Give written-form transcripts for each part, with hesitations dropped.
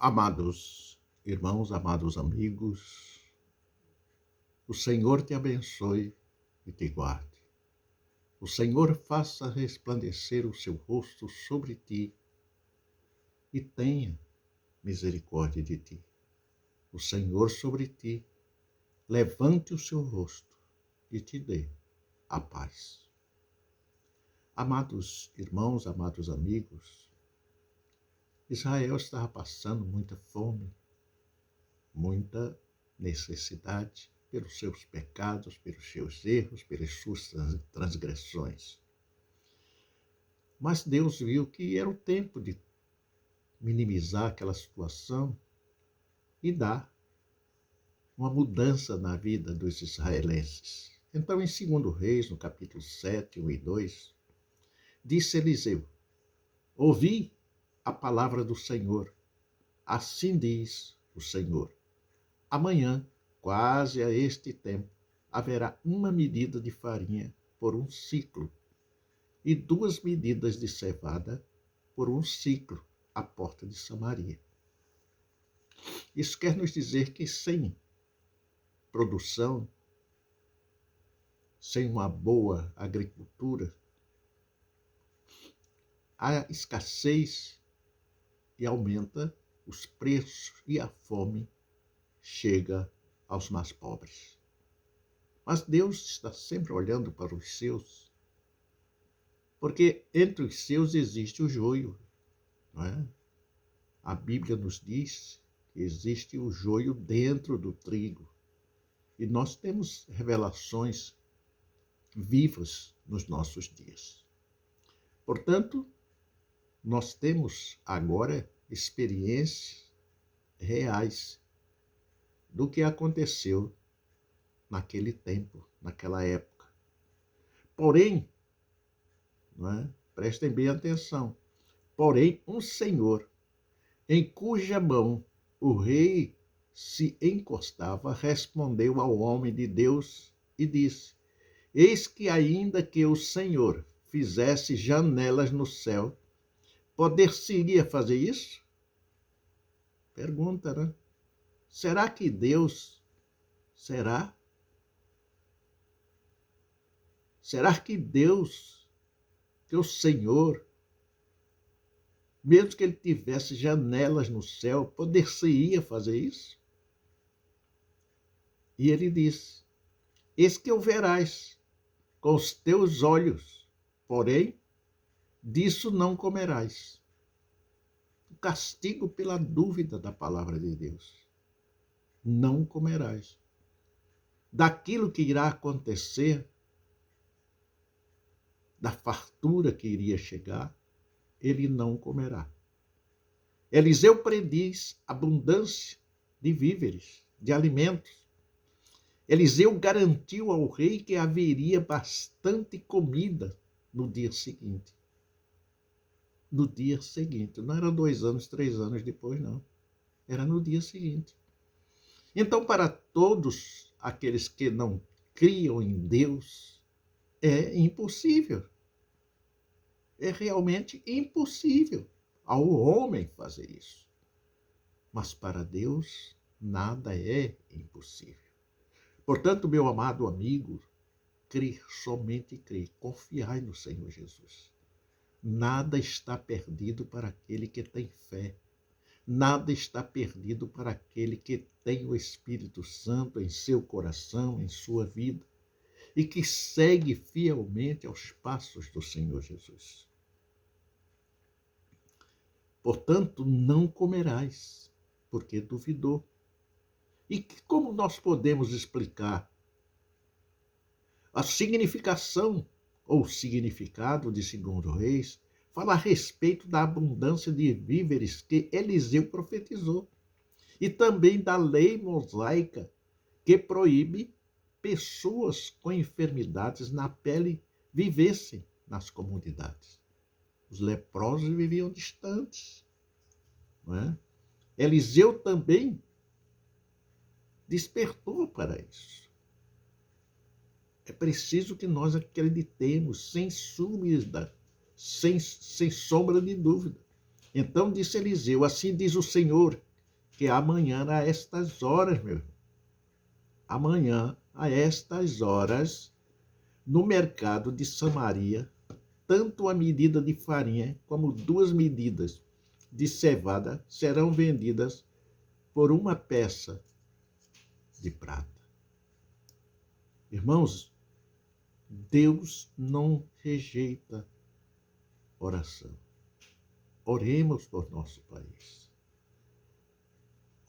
Amados irmãos, amados amigos, o Senhor te abençoe e te guarde. O Senhor faça resplandecer o seu rosto sobre ti e tenha misericórdia de ti. O Senhor sobre ti levante o seu rosto e te dê a paz. Amados irmãos, amados amigos, Israel estava passando muita fome, muita necessidade pelos seus pecados, pelos seus erros, pelas suas transgressões. Mas Deus viu que era o tempo de minimizar aquela situação e dar uma mudança na vida dos israelenses. Então, em 2 Reis, no capítulo 7, 1 e 2, disse Eliseu: ouvi a palavra do Senhor, assim diz o Senhor. Amanhã, quase a este tempo, haverá uma medida de farinha por um ciclo e 2 medidas de cevada por um ciclo à porta de Samaria. Isso quer nos dizer que sem produção, sem uma boa agricultura, há escassez e aumenta os preços e a fome chega aos mais pobres. Mas Deus está sempre olhando para os seus, porque entre os seus existe o joio, não é? A Bíblia nos diz que existe o joio dentro do trigo. E nós temos revelações vivas nos nossos dias. Portanto, nós temos agora experiências reais do que aconteceu naquele tempo, naquela época. Porém, não é? Prestem bem atenção, porém um Senhor, em cuja mão o rei se encostava, respondeu ao homem de Deus e disse: eis que ainda que o Senhor fizesse janelas no céu, poder-se-ia fazer isso? Pergunta, né? Será que Deus, será que Deus, que o Senhor, mesmo que ele tivesse janelas no céu, poder-se-ia fazer isso? E ele diz: eis que o verás com os teus olhos, porém, disso não comerás. O castigo pela dúvida da palavra de Deus. Não comerás. Daquilo que irá acontecer, da fartura que iria chegar, ele não comerá. Eliseu prediz abundância de víveres, de alimentos. Eliseu garantiu ao rei que haveria bastante comida no dia seguinte. No dia seguinte. Não era 2 anos, 3 anos depois, não. Era no dia seguinte. Então, para todos aqueles que não criam em Deus, é impossível. É realmente impossível ao homem fazer isso. Mas para Deus, nada é impossível. Portanto, meu amado amigo, crê, somente crê, confiai no Senhor Jesus. Nada está perdido para aquele que tem fé. Nada está perdido para aquele que tem o Espírito Santo em seu coração, em sua vida, e que segue fielmente aos passos do Senhor Jesus. Portanto, não comerás, porque duvidou. E como nós podemos explicar a significação ou significado de 2 Reis? Fala a respeito da abundância de víveres que Eliseu profetizou e também da lei mosaica que proíbe pessoas com enfermidades na pele vivessem nas comunidades. Os leprosos viviam distantes, não é? Eliseu também despertou para isso. É preciso que nós acreditemos sem dúvida, sem sombra de dúvida. Então disse Eliseu: assim diz o Senhor, que amanhã, a estas horas, meu irmão, amanhã, a estas horas, no mercado de Samaria, tanto a medida de farinha como 2 medidas de cevada serão vendidas por uma peça de prata. Irmãos, Deus não rejeita oração. Oremos por nosso país.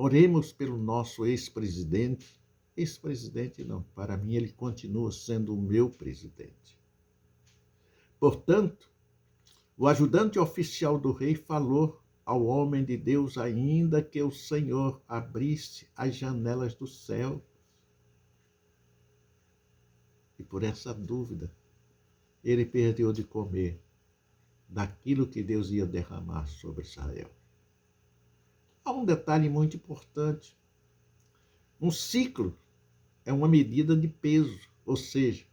Oremos pelo nosso ex-presidente. Ex-presidente não, para mim ele continua sendo o meu presidente. Portanto, o ajudante oficial do rei falou ao homem de Deus ainda que o Senhor abrisse as janelas do céu. E por essa dúvida, ele perdeu de comer daquilo que Deus ia derramar sobre Israel. Há um detalhe muito importante. Um ciclo é uma medida de peso, ou seja,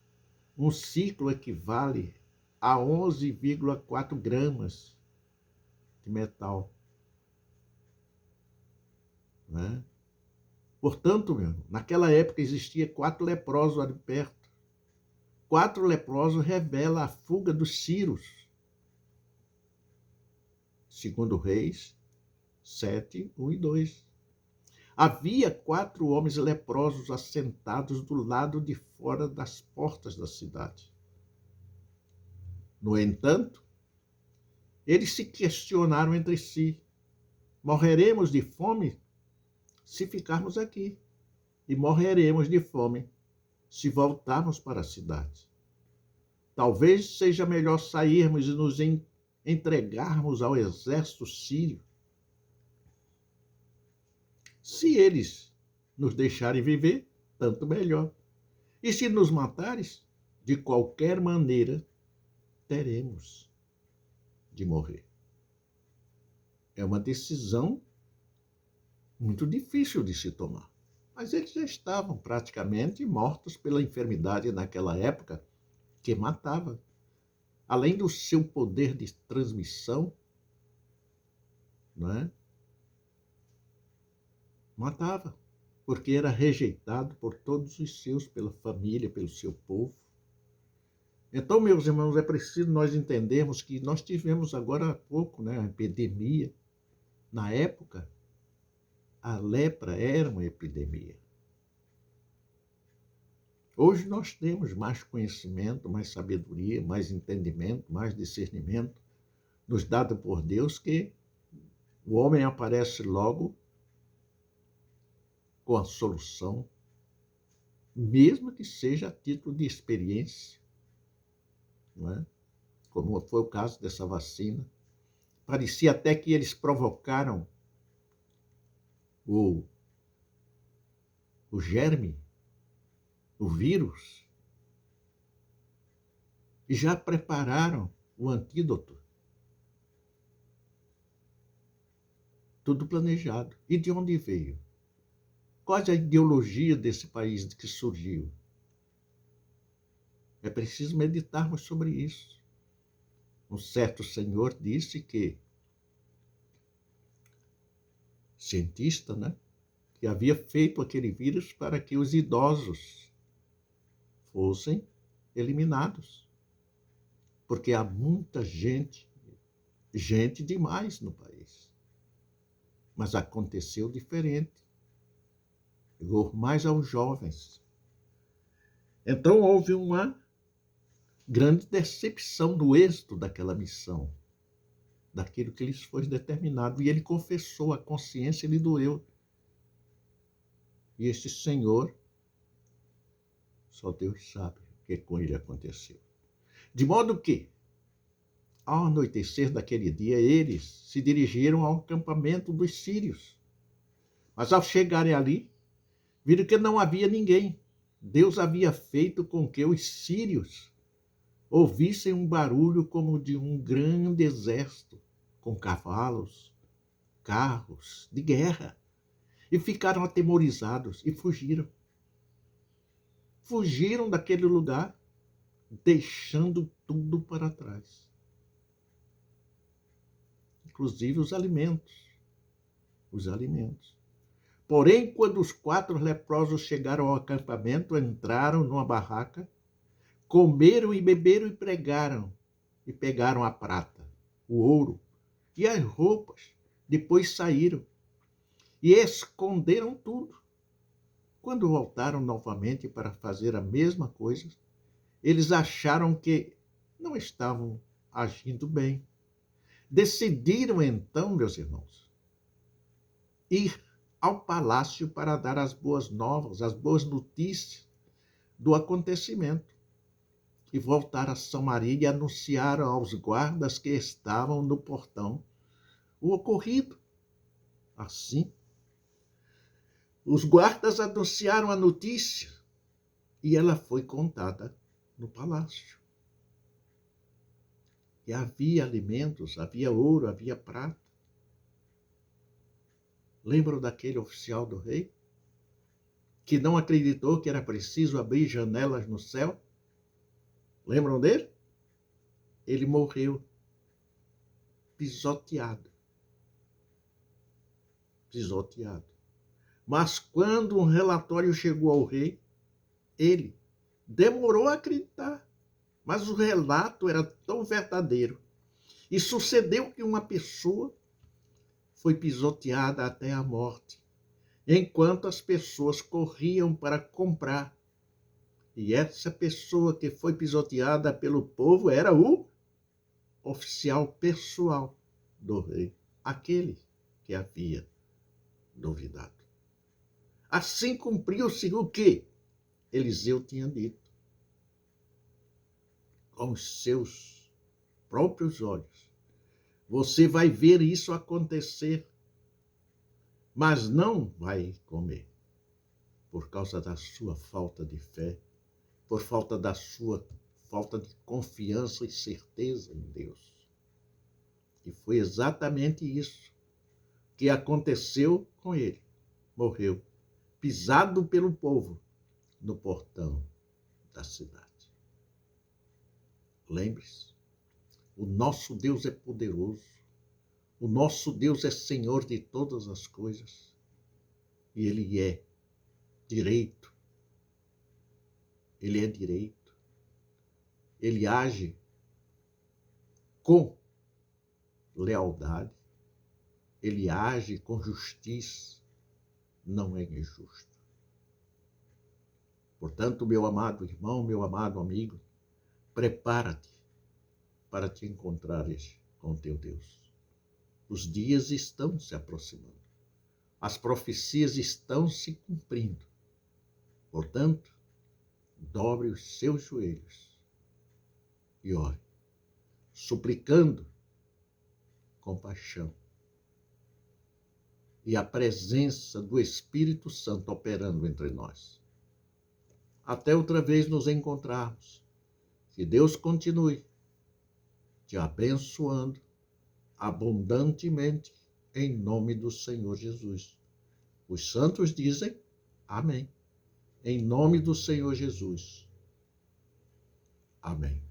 um ciclo equivale a 11,4 gramas de metal. Né? Portanto, meu irmão, naquela época existia 4 leprosos ali perto. 4 leprosos revela a fuga dos sírios. Segundo Reis 7, 1 e 2. Havia 4 homens leprosos assentados do lado de fora das portas da cidade. No entanto, eles se questionaram entre si: morreremos de fome se ficarmos aqui, e morreremos de fome se voltarmos para a cidade. Talvez seja melhor sairmos e nos entregarmos ao exército sírio. Se eles nos deixarem viver, tanto melhor. E se nos matares, de qualquer maneira, teremos de morrer. É uma decisão muito difícil de se tomar. Mas eles já estavam praticamente mortos pela enfermidade naquela época que matava. Além do seu poder de transmissão, não é? Matava, porque era rejeitado por todos os seus, pela família, pelo seu povo. Então, meus irmãos, é preciso nós entendermos que nós tivemos agora há pouco, né, a epidemia. Na época, a lepra era uma epidemia. Hoje nós temos mais conhecimento, mais sabedoria, mais entendimento, mais discernimento, nos dado por Deus, que o homem aparece logo com a solução, mesmo que seja a título de experiência, não é? Como foi o caso dessa vacina. Parecia até que eles provocaram o germe, o vírus, e já prepararam o antídoto. Tudo planejado. E de onde veio? Qual é a ideologia desse país que surgiu? É preciso meditarmos sobre isso. Um certo senhor disse que, cientista, né, que havia feito aquele vírus para que os idosos fossem eliminados. Porque há muita gente demais no país. Mas aconteceu diferente. Chegou mais aos jovens. Então houve uma grande decepção do êxito daquela missão, daquilo que lhes foi determinado. E ele confessou, a consciência lhe doeu. E este senhor, só Deus sabe o que com ele aconteceu. De modo que, ao anoitecer daquele dia, eles se dirigiram ao acampamento dos sírios. Mas ao chegarem ali, viram que não havia ninguém. Deus havia feito com que os sírios ouvissem um barulho como de um grande exército, com cavalos, carros de guerra, e ficaram atemorizados e fugiram. Fugiram daquele lugar, deixando tudo para trás. Inclusive os alimentos. Os alimentos. Porém, quando os 4 leprosos chegaram ao acampamento, entraram numa barraca, comeram e beberam e pegaram a prata, o ouro e as roupas. Depois saíram e esconderam tudo. Quando voltaram novamente para fazer a mesma coisa, eles acharam que não estavam agindo bem. Decidiram então, meus irmãos, ir ao palácio para dar as boas novas, as boas notícias do acontecimento. E voltaram a Samaria e anunciaram aos guardas que estavam no portão o ocorrido. Assim, os guardas anunciaram a notícia e ela foi contada no palácio. E havia alimentos, havia ouro, havia prata. Lembram daquele oficial do rei que não acreditou que era preciso abrir janelas no céu? Lembram dele? Ele morreu pisoteado. Pisoteado. Mas quando um relatório chegou ao rei, ele demorou a acreditar. Mas o relato era tão verdadeiro. E sucedeu que uma pessoa foi pisoteada até a morte, enquanto as pessoas corriam para comprar. E essa pessoa que foi pisoteada pelo povo era o oficial pessoal do rei, aquele que havia duvidado. Assim cumpriu-se o que Eliseu tinha dito. Com os seus próprios olhos, você vai ver isso acontecer, mas não vai comer, por causa da sua falta de fé, por falta da sua falta de confiança e certeza em Deus. E foi exatamente isso que aconteceu com ele. Morreu, pisado pelo povo, no portão da cidade. Lembre-se, o nosso Deus é poderoso, o nosso Deus é Senhor de todas as coisas, e Ele é direito. Ele é direito. Ele age com lealdade. Ele age com justiça. Não é injusto. Portanto, meu amado irmão, meu amado amigo, prepara-te para te encontrares com teu Deus. Os dias estão se aproximando. As profecias estão se cumprindo. Portanto, dobre os seus joelhos e ore, suplicando compaixão e a presença do Espírito Santo operando entre nós. Até outra vez nos encontrarmos. Que Deus continue te abençoando abundantemente em nome do Senhor Jesus. Os santos dizem amém. Em nome do Senhor Jesus. Amém.